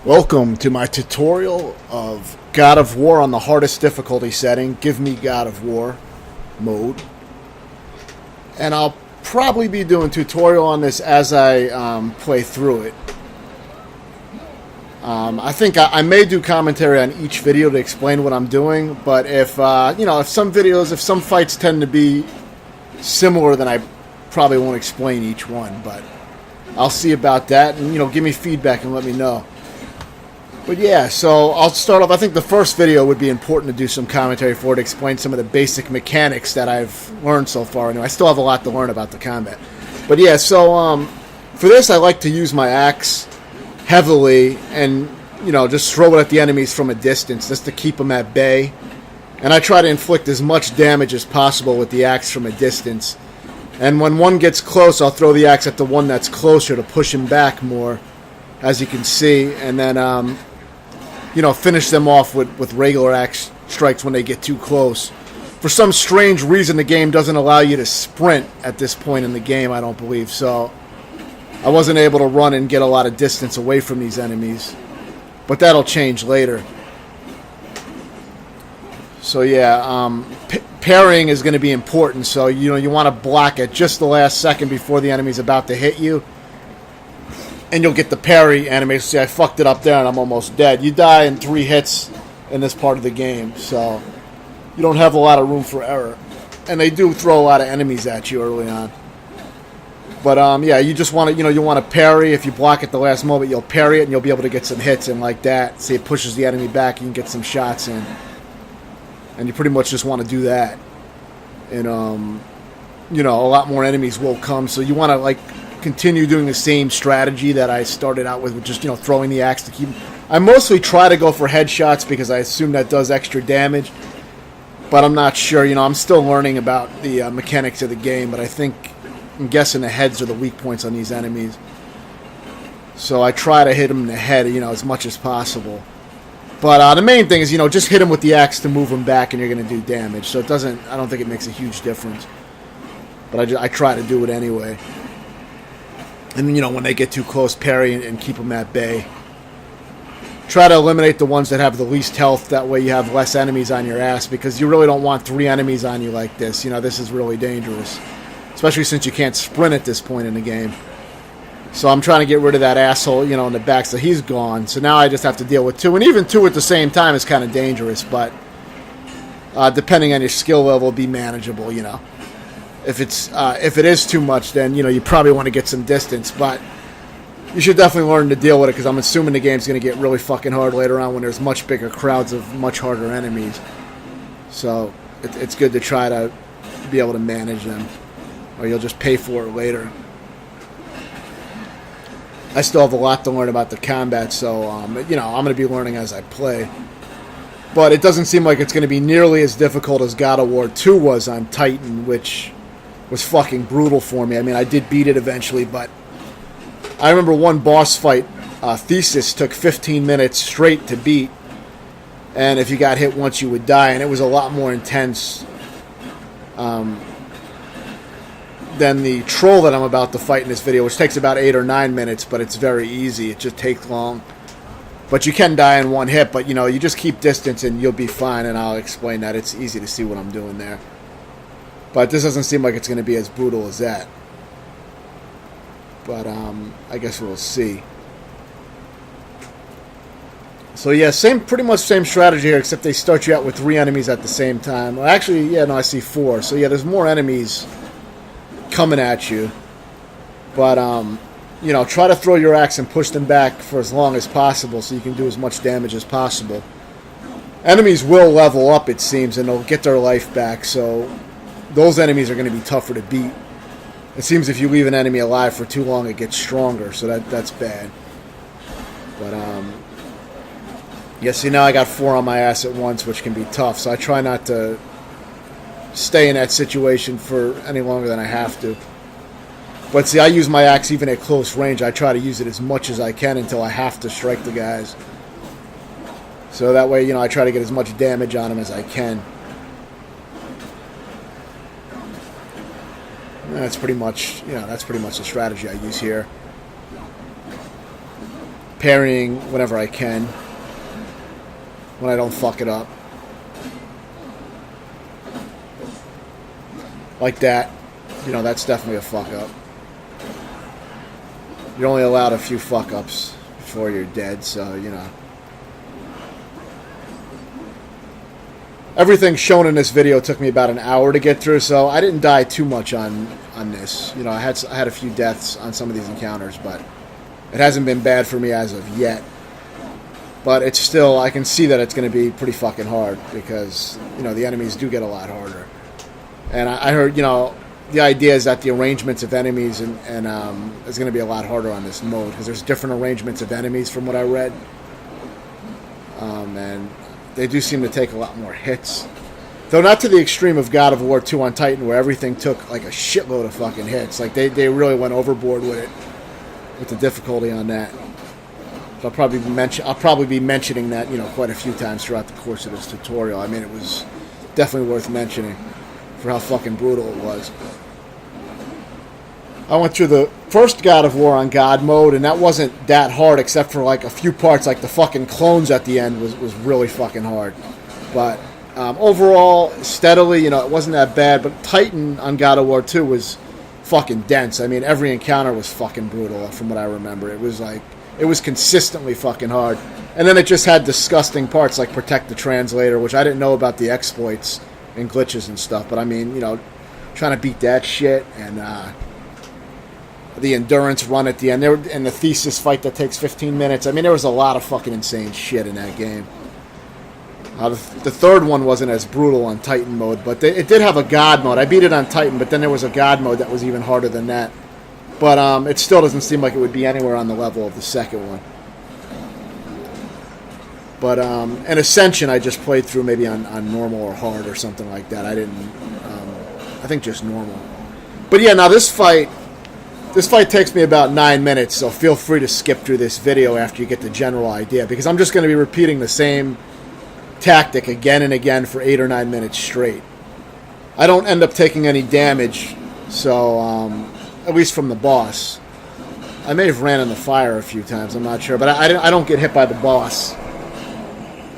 Welcome to my tutorial of God of War on the hardest difficulty setting. Give me God of War mode. And I'll probably be doing tutorial on this as I play through it. I think I may do commentary on each video to explain what I'm doing, but if some fights tend to be similar, then I probably won't explain each one, but I'll see about that, and give me feedback and let me know. But yeah, so I'll start off. I think the first video would be important to do some commentary for to explain some of the basic mechanics that I've learned so far. I still have a lot to learn about the combat. But yeah, so for this I like to use my axe heavily and, just throw it at the enemies from a distance just to keep them at bay. And I try to inflict as much damage as possible with the axe from a distance. And when one gets close, I'll throw the axe at the one that's closer to push him back more, as you can see. And then finish them off with regular axe strikes when they get too close. For some strange reason, the game doesn't allow you to sprint at this point in the game, I don't believe. So I wasn't able to run and get a lot of distance away from these enemies. But that'll change later. So yeah, parrying is going to be important. So, you want to block at just the last second before the enemy's about to hit you. And you'll get the parry animation. See, I fucked it up there and I'm almost dead. You die in 3 hits in this part of the game, so you don't have a lot of room for error. And they do throw a lot of enemies at you early on. But yeah, you just want to, you want to parry. If you block at the last moment, you'll parry it and you'll be able to get some hits in like that. See, it pushes the enemy back. You can get some shots in, and you pretty much just want to do that. And a lot more enemies will come, so you want to continue doing the same strategy that I started out with just, throwing the axe to keep... I mostly try to go for headshots because I assume that does extra damage, but I'm not sure. I'm still learning about the mechanics of the game, but I'm guessing the heads are the weak points on these enemies. So I try to hit them in the head, as much as possible. But the main thing is, just hit them with the axe to move them back and you're going to do damage. So I don't think it makes a huge difference. But I try to do it anyway. And, when they get too close, parry and keep them at bay. Try to eliminate the ones that have the least health. That way you have less enemies on your ass, because you really don't want 3 enemies on you like this. This is really dangerous. Especially since you can't sprint at this point in the game. So I'm trying to get rid of that asshole, in the back, so he's gone. So now I just have to deal with 2. And even 2 at the same time is kind of dangerous, but depending on your skill level, it'll be manageable, If it is too much, then you probably want to get some distance, but you should definitely learn to deal with it, because I'm assuming the game's going to get really fucking hard later on when there's much bigger crowds of much harder enemies. So it's good to try to be able to manage them, or you'll just pay for it later. I still have a lot to learn about the combat, so I'm going to be learning as I play. But it doesn't seem like it's going to be nearly as difficult as God of War 2 was on Titan, which was fucking brutal for me. I did beat it eventually, but I remember one boss fight, Thesis, took 15 minutes straight to beat, and if you got hit once, you would die, and it was a lot more intense than the troll that I'm about to fight in this video, which takes about 8 or 9 minutes, but it's very easy. It just takes long. But you can die in 1 hit, but you just keep distance and you'll be fine, and I'll explain that. It's easy to see what I'm doing there. But this doesn't seem like it's going to be as brutal as that. But I guess we'll see. So yeah, pretty much same strategy here, except they start you out with 3 enemies at the same time. Well, actually, yeah, no, I see 4. So yeah, there's more enemies coming at you. But try to throw your axe and push them back for as long as possible so you can do as much damage as possible. Enemies will level up, it seems, and they'll get their life back, so those enemies are going to be tougher to beat. It seems if you leave an enemy alive for too long, it gets stronger, so that's bad. But, yeah, see, now I got 4 on my ass at once, which can be tough, so I try not to stay in that situation for any longer than I have to. But see, I use my axe even at close range. I try to use it as much as I can until I have to strike the guys. So that way, I try to get as much damage on them as I can. That's pretty much the strategy I use here. parrying whenever I can, when I don't fuck it up. Like that. You know, that's definitely a fuck up. You're only allowed a few fuck ups before you're dead, so, you know. Everything shown in this video took me about an hour to get through, so I didn't die too much on this. You know, I had a few deaths on some of these encounters, but it hasn't been bad for me as of yet. But it's still, I can see that it's going to be pretty fucking hard because, you know, the enemies do get a lot harder. And I heard, you know, the idea is that the arrangements of enemies is going to be a lot harder on this mode because there's different arrangements of enemies from what I read. And they do seem to take a lot more hits. Though not to the extreme of God of War 2 on Titan where everything took like a shitload of fucking hits. Like they really went overboard with it, with the difficulty on that. So I'll probably be mentioning that, you know, quite a few times throughout the course of this tutorial. I mean, it was definitely worth mentioning for how fucking brutal it was. I went through the first God of War on God mode, and that wasn't that hard except for like a few parts, like the fucking clones at the end was really fucking hard. But overall, steadily, you know, it wasn't that bad. But Titan on God of War 2 was fucking dense. I mean, every encounter was fucking brutal from what I remember. It was like, it was consistently fucking hard. And then it just had disgusting parts like Protect the Translator, which I didn't know about the exploits and glitches and stuff. But I mean, you know, trying to beat that shit and the endurance run at the end, and the thesis fight that takes 15 minutes. I mean, there was a lot of fucking insane shit in that game. The third one wasn't as brutal on Titan mode, but it did have a God mode. I beat it on Titan, but then there was a God mode that was even harder than that. But it still doesn't seem like it would be anywhere on the level of the second one. But an Ascension I just played through maybe on normal or hard or something like that. I didn't, I think just normal. But yeah, now this fight takes me about 9 minutes, so feel free to skip through this video after you get the general idea, because I'm just going to be repeating the same tactic again and again for 8 or 9 minutes straight. I don't end up taking any damage, so at least from the boss. I may have ran in the fire a few times, I'm not sure, but I don't get hit by the boss.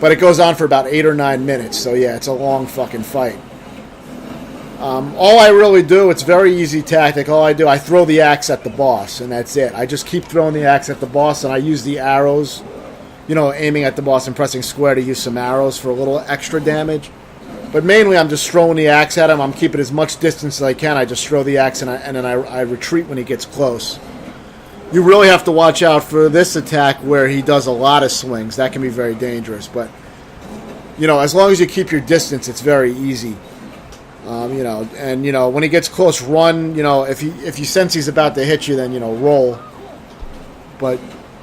But it goes on for about 8 or 9 minutes, so yeah, it's a long fucking fight. All I really do, it's very easy tactic. All I do, I throw the axe at the boss, and that's it. I just keep throwing the axe at the boss, and I use the arrows, you know, aiming at the boss and pressing square to use some arrows for a little extra damage. But mainly, I'm just throwing the axe at him. I'm keeping as much distance as I can. I just throw the axe, and then I retreat when he gets close. You really have to watch out for this attack where he does a lot of swings. That can be very dangerous. But, you know, as long as you keep your distance, it's very easy. You know, and, you know, when he gets close, run. You know, if you sense he's about to hit you, then, you know, roll. But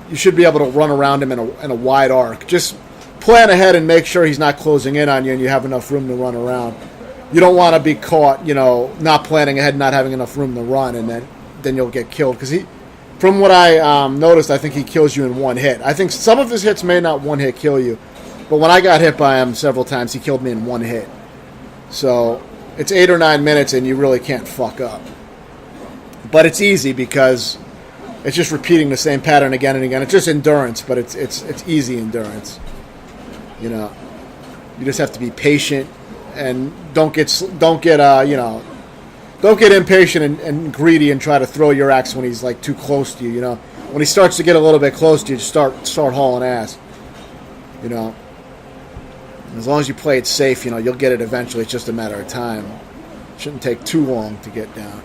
you should be able to run around him in a wide arc. Just plan ahead and make sure he's not closing in on you and you have enough room to run around. You don't want to be caught, you know, not planning ahead, not having enough room to run, and then you'll get killed. Because from what I noticed, I think he kills you in one hit. I think some of his hits may not one hit kill you, but when I got hit by him several times, he killed me in one hit. So it's 8 or 9 minutes, and you really can't fuck up. But it's easy because it's just repeating the same pattern again and again. It's just endurance, but it's easy endurance. You know, you just have to be patient and don't get impatient and greedy and try to throw your axe when he's like too close to you. You know, when he starts to get a little bit close to you, just start hauling ass. You know. As long as you play it safe, you know, you'll get it eventually. It's just a matter of time. It shouldn't take too long to get down.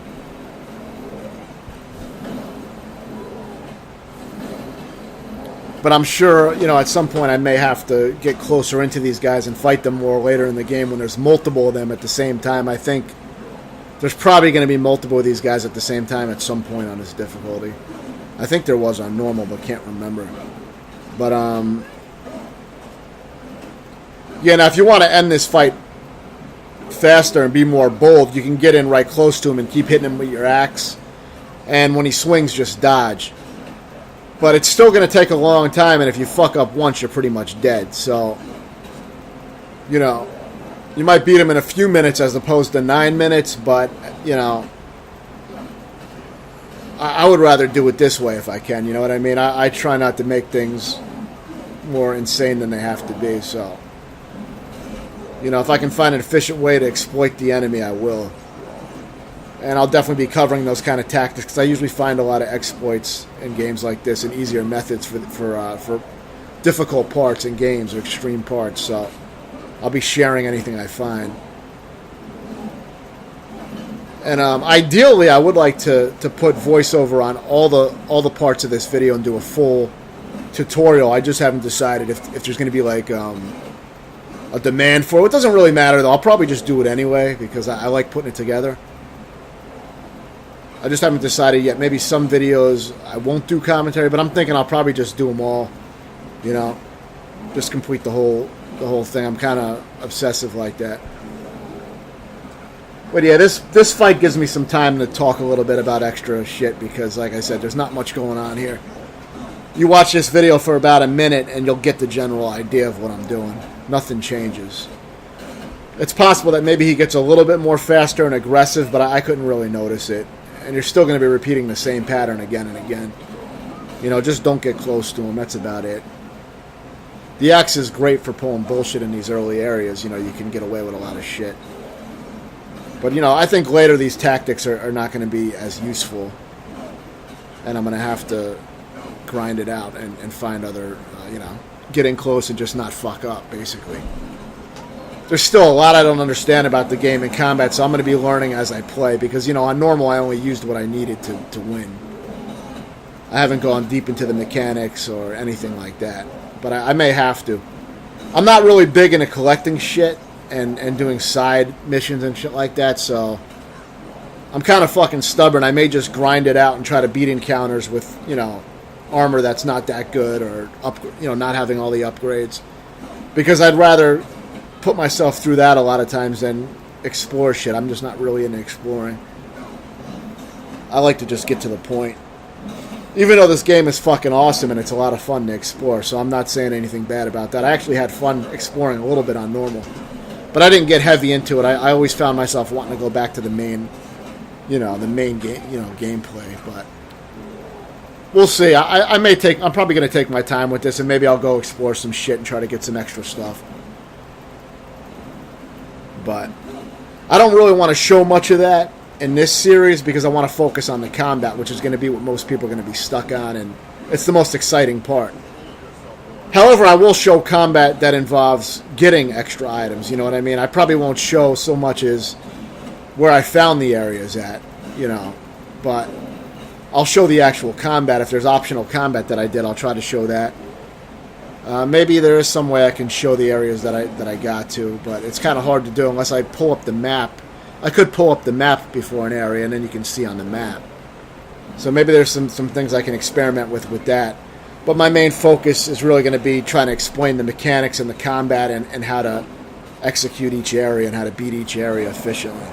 But I'm sure, you know, at some point I may have to get closer into these guys and fight them more later in the game when there's multiple of them at the same time. I think there's probably going to be multiple of these guys at the same time at some point on this difficulty. I think there was on normal, but can't remember. But, yeah, now if you want to end this fight faster and be more bold, you can get in right close to him and keep hitting him with your axe. And when he swings, just dodge. But it's still going to take a long time, and if you fuck up once, you're pretty much dead. So, you know, you might beat him in a few minutes as opposed to 9 minutes, but, you know, I would rather do it this way if I can, you know what I mean? I try not to make things more insane than they have to be, so. You know, if I can find an efficient way to exploit the enemy, I will. And I'll definitely be covering those kind of tactics, because I usually find a lot of exploits in games like this and easier methods for difficult parts in games or extreme parts, so I'll be sharing anything I find. And ideally, I would like to put voiceover on all the parts of this video and do a full tutorial. I just haven't decided if there's going to be like a demand for it. It doesn't really matter, though. I'll probably just do it anyway because I like putting it together. I just haven't decided yet. Maybe some videos I won't do commentary, but I'm thinking I'll probably just do them all. You know, just complete the whole thing. I'm kind of obsessive like that. But yeah, this fight gives me some time to talk a little bit about extra shit because, like I said, there's not much going on here. You watch this video for about a minute and you'll get the general idea of what I'm doing. Nothing changes. It's possible that maybe he gets a little bit more faster and aggressive, but I couldn't really notice it. And you're still going to be repeating the same pattern again and again. You know, just don't get close to him. That's about it. The axe is great for pulling bullshit in these early areas. You know, you can get away with a lot of shit. But, you know, I think later these tactics are not going to be as useful. And I'm going to have to grind it out and find other, you know, get in close and just not fuck up, basically. There's still a lot I don't understand about the game in combat, so I'm going to be learning as I play. Because, you know, on normal I only used what I needed to win. I haven't gone deep into the mechanics or anything like that. But I may have to. I'm not really big into collecting shit and doing side missions and shit like that, so I'm kind of fucking stubborn. I may just grind it out and try to beat encounters with, you know, armor that's not that good or, you know, not having all the upgrades. Because I'd rather put myself through that a lot of times than explore shit. I'm just not really into exploring. I like to just get to the point. Even though this game is fucking awesome and it's a lot of fun to explore, so I'm not saying anything bad about that. I actually had fun exploring a little bit on normal. But I didn't get heavy into it. I always found myself wanting to go back to the main, you know, game, you know, gameplay. But we'll see. I'm probably going to take my time with this, and maybe I'll go explore some shit and try to get some extra stuff. But I don't really want to show much of that in this series because I want to focus on the combat, which is going to be what most people are going to be stuck on, and it's the most exciting part. However, I will show combat that involves getting extra items, you know what I mean? I probably won't show so much as where I found the areas at, you know, but I'll show the actual combat. If there's optional combat that I did, I'll try to show that. Maybe there is some way I can show the areas that I got to, but it's kind of hard to do unless I pull up the map. I could pull up the map before an area, and then you can see on the map. So maybe there's some things I can experiment with that. But my main focus is really going to be trying to explain the mechanics and the combat and how to execute each area and how to beat each area efficiently.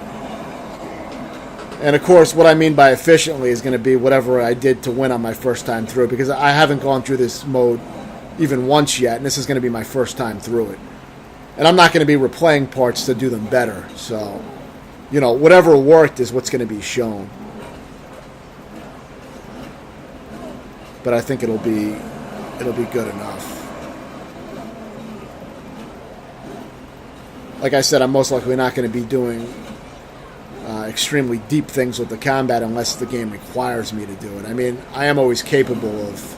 And of course, what I mean by efficiently is going to be whatever I did to win on my first time through, because I haven't gone through this mode even once yet, and this is going to be my first time through it. And I'm not going to be replaying parts to do them better. So, you know, whatever worked is what's going to be shown. But I think it'll be good enough. Like I said, I'm most likely not going to be doing extremely deep things with the combat unless the game requires me to do it. I mean, I am always capable of,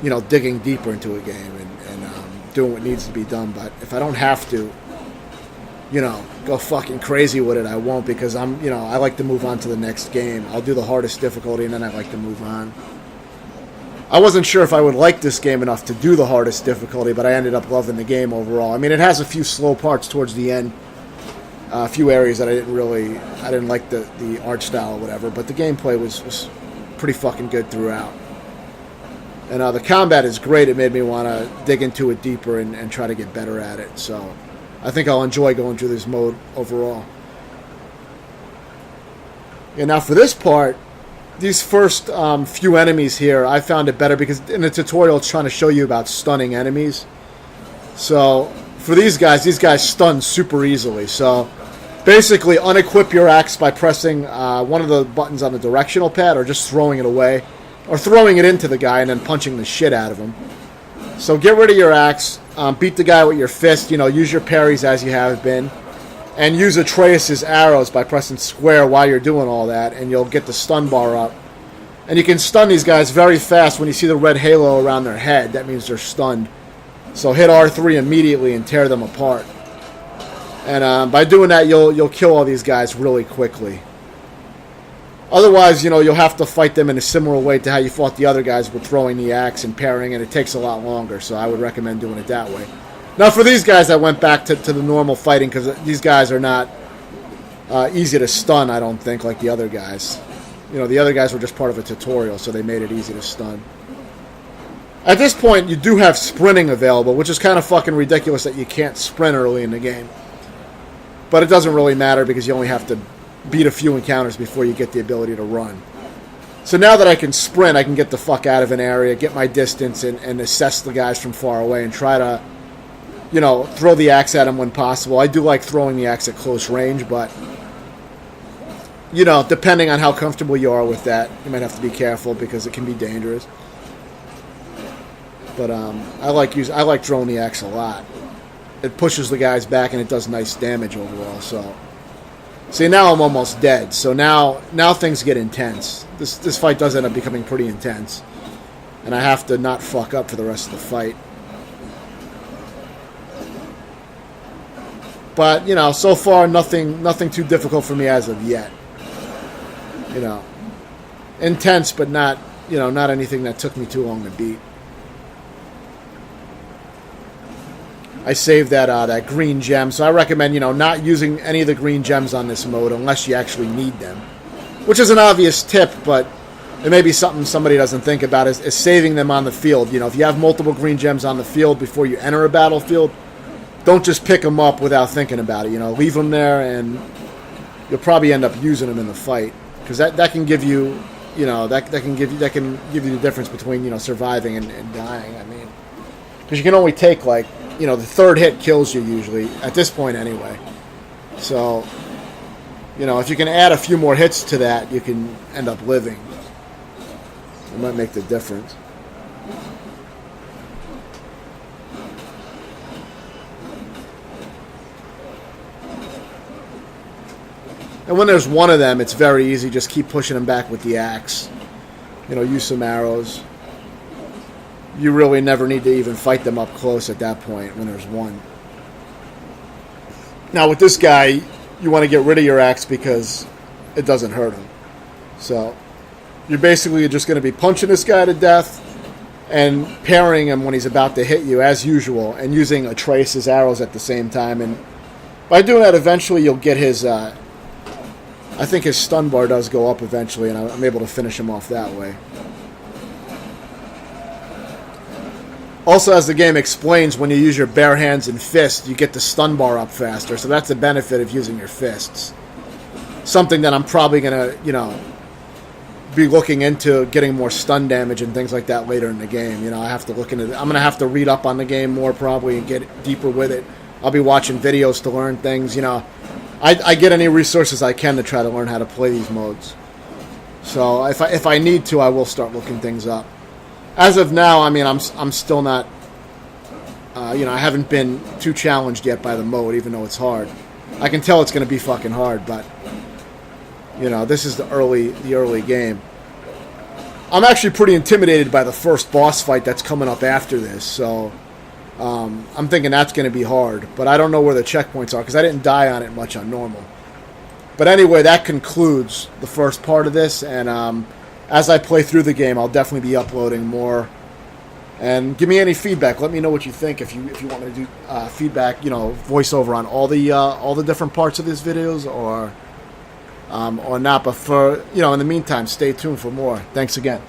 you know, digging deeper into a game and doing what needs to be done. But if I don't have to, you know, go fucking crazy with it, I won't, because I like to move on to the next game. I'll do the hardest difficulty and then I like to move on. I wasn't sure if I would like this game enough to do the hardest difficulty, but I ended up loving the game overall. I mean, it has a few slow parts towards the end, a few areas that I didn't like the art style or whatever, but the gameplay was pretty fucking good throughout. And the combat is great. It made me want to dig into it deeper and try to get better at it. So I think I'll enjoy going through this mode overall. And now for this part, these first few enemies here, I found it better because in the tutorial it's trying to show you about stunning enemies. So for these guys stun super easily. So Basically, unequip your axe by pressing one of the buttons on the directional pad, or just throwing it away, or throwing it into the guy and then punching the shit out of him. So get rid of your axe, beat the guy with your fist, use your parries as you have been, and use Atreus' arrows by pressing square while you're doing all that, and you'll get the stun bar up. And you can stun these guys very fast. When you see the red halo around their head, that means they're stunned. So hit R3 immediately and tear them apart. And by doing that, you'll kill all these guys really quickly. Otherwise, you'll have to fight them in a similar way to how you fought the other guys with throwing the axe and parrying, and it takes a lot longer. So I would recommend doing it that way. Now, for these guys, I went back to the normal fighting because these guys are not easy to stun, I don't think, like the other guys. The other guys were just part of a tutorial, so they made it easy to stun. At this point, you do have sprinting available, which is kind of fucking ridiculous that you can't sprint early in the game. But it doesn't really matter because you only have to beat a few encounters before you get the ability to run. So now that I can sprint, I can get the fuck out of an area, get my distance, and assess the guys from far away and try to, throw the axe at them when possible. I do like throwing the axe at close range, but depending on how comfortable you are with that, you might have to be careful because it can be dangerous. But I like throwing the axe a lot. It pushes the guys back and it does nice damage overall. So, see, now I'm almost dead. So now things get intense. This fight does end up becoming pretty intense, and I have to not fuck up for the rest of the fight. But so far nothing too difficult for me as of yet. Intense, but not anything that took me too long to beat. I saved that green gem, so I recommend not using any of the green gems on this mode unless you actually need them, which is an obvious tip, but it may be something somebody doesn't think about is saving them on the field. If you have multiple green gems on the field before you enter a battlefield, don't just pick them up without thinking about it. Leave them there, and you'll probably end up using them in the fight. Because that can give you, that can give you the difference between surviving and dying. I mean, because you can only take the third hit kills you usually at this point anyway. So, if you can add a few more hits to that, you can end up living. It might make the difference. And when there's one of them, it's very easy. Just keep pushing them back with the axe. Use some arrows. You really never need to even fight them up close at that point when there's one. Now with this guy, you want to get rid of your axe because it doesn't hurt him. So you're basically just going to be punching this guy to death and parrying him when he's about to hit you as usual, and using Atreus' arrows at the same time. And by doing that, eventually you'll get his... I think his stun bar does go up eventually, and I'm able to finish him off that way. Also, as the game explains, when you use your bare hands and fists, you get the stun bar up faster, so that's the benefit of using your fists. Something that I'm probably going to, be looking into getting more stun damage and things like that later in the game. I have to look into I'm going to have to read up on the game more probably and get deeper with it. I'll be watching videos to learn things, I get any resources I can to try to learn how to play these modes. So if I need to, I will start looking things up. As of now, I mean, I'm still not, I haven't been too challenged yet by the mode, even though it's hard. I can tell it's going to be fucking hard, but this is the early game. I'm actually pretty intimidated by the first boss fight that's coming up after this, so. I'm thinking that's going to be hard, but I don't know where the checkpoints are because I didn't die on it much on normal. But anyway, that concludes the first part of this, and as I play through the game, I'll definitely be uploading more. And give me any feedback. Let me know what you think if you want to do feedback, voiceover on all the different parts of these videos or not. But for in the meantime, stay tuned for more. Thanks again.